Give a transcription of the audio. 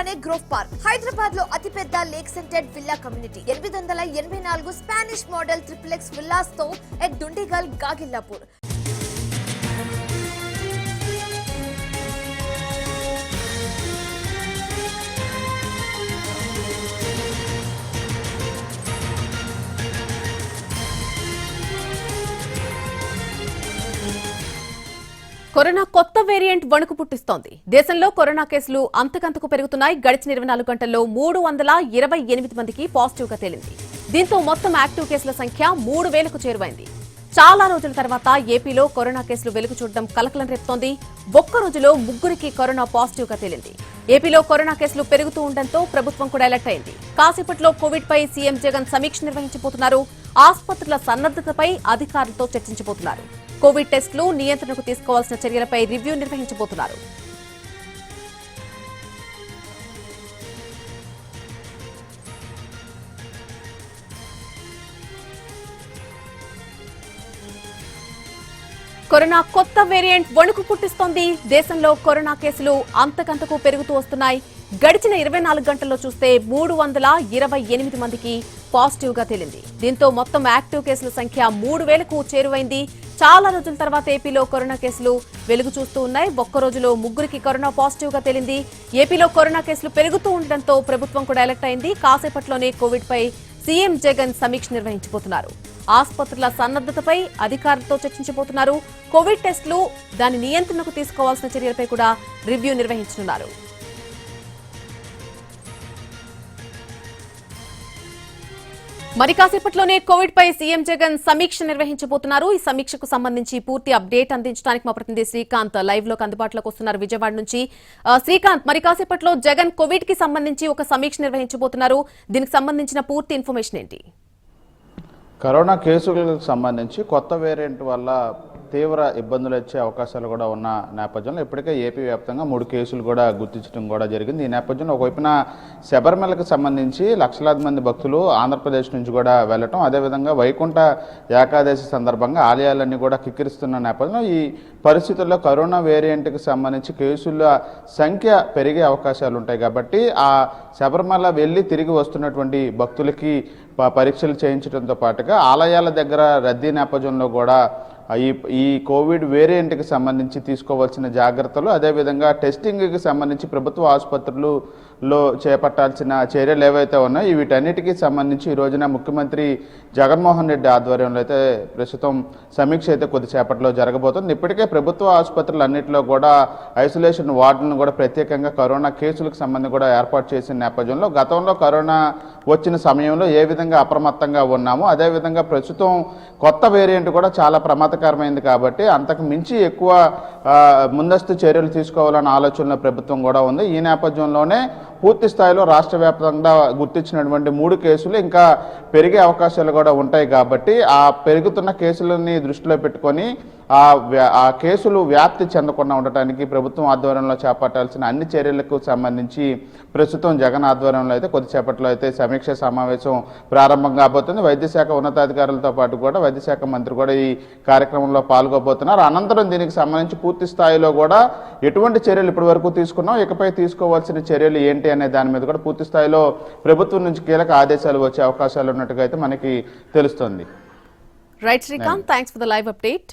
దగ్గరలోనే grove park. Hyderabad లో అతిపెద్ద lake scented villa community 884 Spanish model triplex villas తో ఎట్ దుండిగల్ గాగిల్లాపూర్. కరోనా కొత్త వేరియంట్ వణుకు పుట్టిస్తోంది. దేశంలో కరోనా కేసులు అంతకంతకు పెరుగుతున్నాయి. గడిచిన 24 గంటల్లో 328 మందికి పాజిటివ్ గా తేలింది. దీంతో మొత్తం యాక్టివ్ కేసుల సంఖ్య 3000కు చేరువైంది. చాలా రోజుల తర్వాత ఏపీలో కరోనా కేసులు వెలుగు చూడడం కలకలం రేపుతోంది. ఒక్క రోజులో 3కి కరోనా పాజిటివ్ గా తేలింది. ఏపీలో కరోనా కేసులు పెరుగుతూ ఉండడంతో ప్రభుత్వం కూడా అలర్ట్ అయింది. కాసేపట్లో కోవిడ్ పై సీఎం జగన్ సమీక్ష నిర్వహించబోతున్నారు. ఆసుపత్రుల సన్నద్దతపై అధికారులతో చర్చించబోతున్నారు. కోవిడ్ టెస్టులు నియంత్రణకు తీసుకోవాల్సిన చర్యలపై రివ్యూ నిర్వహించబోతున్నారు. కరోనా కొత్త వేరియంట్ వణుకు పుట్టిస్తోంది. దేశంలో కరోనా కేసులు అంతకంతకు పెరుగుతూ వస్తున్నాయి. గడిచిన 24 గంటల్లో చూస్తే 328 మందికి పాజిటివ్ గా తేలింది. దీంతో మొత్తం యాక్టివ్ కేసుల సంఖ్య 3000కు చేరువైంది. చాలా రోజుల తర్వాత ఏపీలో కరోనా కేసులు వెలుగు చూస్తూ ఉన్నాయి. ఒక్క రోజులో 3కి కరోనా పాజిటివ్ గా తేలింది. ఏపీలో కరోనా కేసులు పెరుగుతూ ఉండడంతో ప్రభుత్వం కూడా అలర్ట్ అయింది. కాసేపట్లోనే కోవిడ్ పై సీఎం జగన్ సమీక్ష నిర్వహించబోతున్నారు. ఆసుపత్రుల సన్నద్దతపై అధికారులతో చర్చించబోతున్నారు. కోవిడ్ టెస్టులు దాని నియంత్రణకు తీసుకోవాల్సిన చర్యలపై కూడా రివ్యూ నిర్వహించనున్నారు. మరి కాసేపట్లోనే కోవిడ్ పై సీఎం జగన్ సమీక్ష నిర్వహించబోతున్నారు. ఈ సమీక్షకు సంబంధించి పూర్తి అప్డేట్ అందించడానికి మా ప్రతినిధి శ్రీకాంత్ లైవ్ లోకి అందుబాటులోకి వస్తున్నారు విజయవాడ నుంచి. శ్రీకాంత్, మరి కాసేపట్లో జగన్ కోవిడ్ కి సంబంధించి ఒక సమీక్ష నిర్వహించబోతున్నారు. దీనికి సంబంధించిన పూర్తి ఇన్ఫర్మేషన్ ఏంటి? కరోనా కేసులకు సంబంధించి కొత్త వేరియంట్ వల్ల తీవ్ర ఇబ్బందులు వచ్చే అవకాశాలు కూడా ఉన్న నేపథ్యంలో ఇప్పటికే ఏపీ వ్యాప్తంగా 3 కేసులు కూడా గుర్తించడం కూడా జరిగింది. ఈ నేపథ్యంలో ఒకవైపున శబరిమలకు సంబంధించి లక్షలాది మంది భక్తులు ఆంధ్రప్రదేశ్ నుంచి కూడా వెళ్ళటం, అదేవిధంగా వైకుంఠ ఏకాదశి సందర్భంగా ఆలయాలన్నీ కూడా కిక్కిరిస్తున్న నేపథ్యంలో ఈ పరిస్థితుల్లో కరోనా వేరియంట్కి సంబంధించి కేసుల సంఖ్య పెరిగే అవకాశాలు ఉంటాయి. కాబట్టి ఆ శబరిమల వెళ్ళి తిరిగి వస్తున్నటువంటి భక్తులకి పరీక్షలు చేయించడంతో పాటుగా ఆలయాల దగ్గర రద్దీ నేపథ్యంలో కూడా ఈ కోవిడ్ వేరియంట్కి సంబంధించి తీసుకోవాల్సిన జాగ్రత్తలు, అదేవిధంగా టెస్టింగ్కి సంబంధించి ప్రభుత్వ ఆసుపత్రులలో చేపట్టాల్సిన చర్యలు ఏవైతే ఉన్నాయో వీటన్నిటికీ సంబంధించి ఈ రోజున ముఖ్యమంత్రి జగన్మోహన్ రెడ్డి ఆధ్వర్యంలో అయితే ప్రస్తుతం సమీక్ష అయితే కొద్దిసేపట్లో జరగబోతుంది. ఇప్పటికే ప్రభుత్వ ఆసుపత్రులు అన్నింటిలో కూడా ఐసోలేషన్ వార్డులను కూడా ప్రత్యేకంగా కరోనా కేసులకు సంబంధించి కూడా ఏర్పాటు చేసిన నేపథ్యంలో గతంలో కరోనా వచ్చిన సమయంలో ఏ విధంగా అప్రమత్తంగా ఉన్నామో అదేవిధంగా ప్రస్తుతం కొత్త వేరియంట్ కూడా చాలా ప్రమాదకరమైంది. కాబట్టి అంతకు మించి ఎక్కువ ముందస్తు చర్యలు తీసుకోవాలన్న ఆలోచనలో ప్రభుత్వం కూడా ఉంది. ఈ నేపథ్యంలోనే పూర్తి స్థాయిలో రాష్ట్ర వ్యాప్తంగా గుర్తించినటువంటి 3 కేసులు ఇంకా పెరిగే అవకాశాలు కూడా ఉంటాయి. కాబట్టి ఆ పెరుగుతున్న కేసులని దృష్టిలో పెట్టుకొని ఆ కేసులు వ్యాప్తి చెందకుండా ఉండటానికి ప్రభుత్వం ఆధ్వర్యంలో చేపట్టాల్సిన అన్ని చర్యలకు సంబంధించి ప్రస్తుతం జగన్ ఆధ్వర్యంలో అయితే కొద్దిసేపట్లో అయితే సమీక్ష సమావేశం ప్రారంభం కాబోతుంది. వైద్యశాఖ ఉన్నతాధికారులతో పాటు కూడా వైద్యశాఖ మంత్రి కూడా ఈ కార్యక్రమంలో పాల్గొబోతున్నారు. అనంతరం దీనికి సంబంధించి పూర్తి స్థాయిలో కూడా ఎటువంటి చర్యలు ఇప్పటి వరకు తీసుకున్నాం, ఇకపై తీసుకోవాల్సిన చర్యలు ఏంటి అనే దాని మీద కూడా పూర్తి స్థాయిలో ప్రభుత్వం నుంచి కీలక ఆదేశాలు వచ్చే అవకాశాలు ఉన్నట్టుగా అయితే మనకి తెలుస్తుంది. Right Srikanth, thanks for the live update.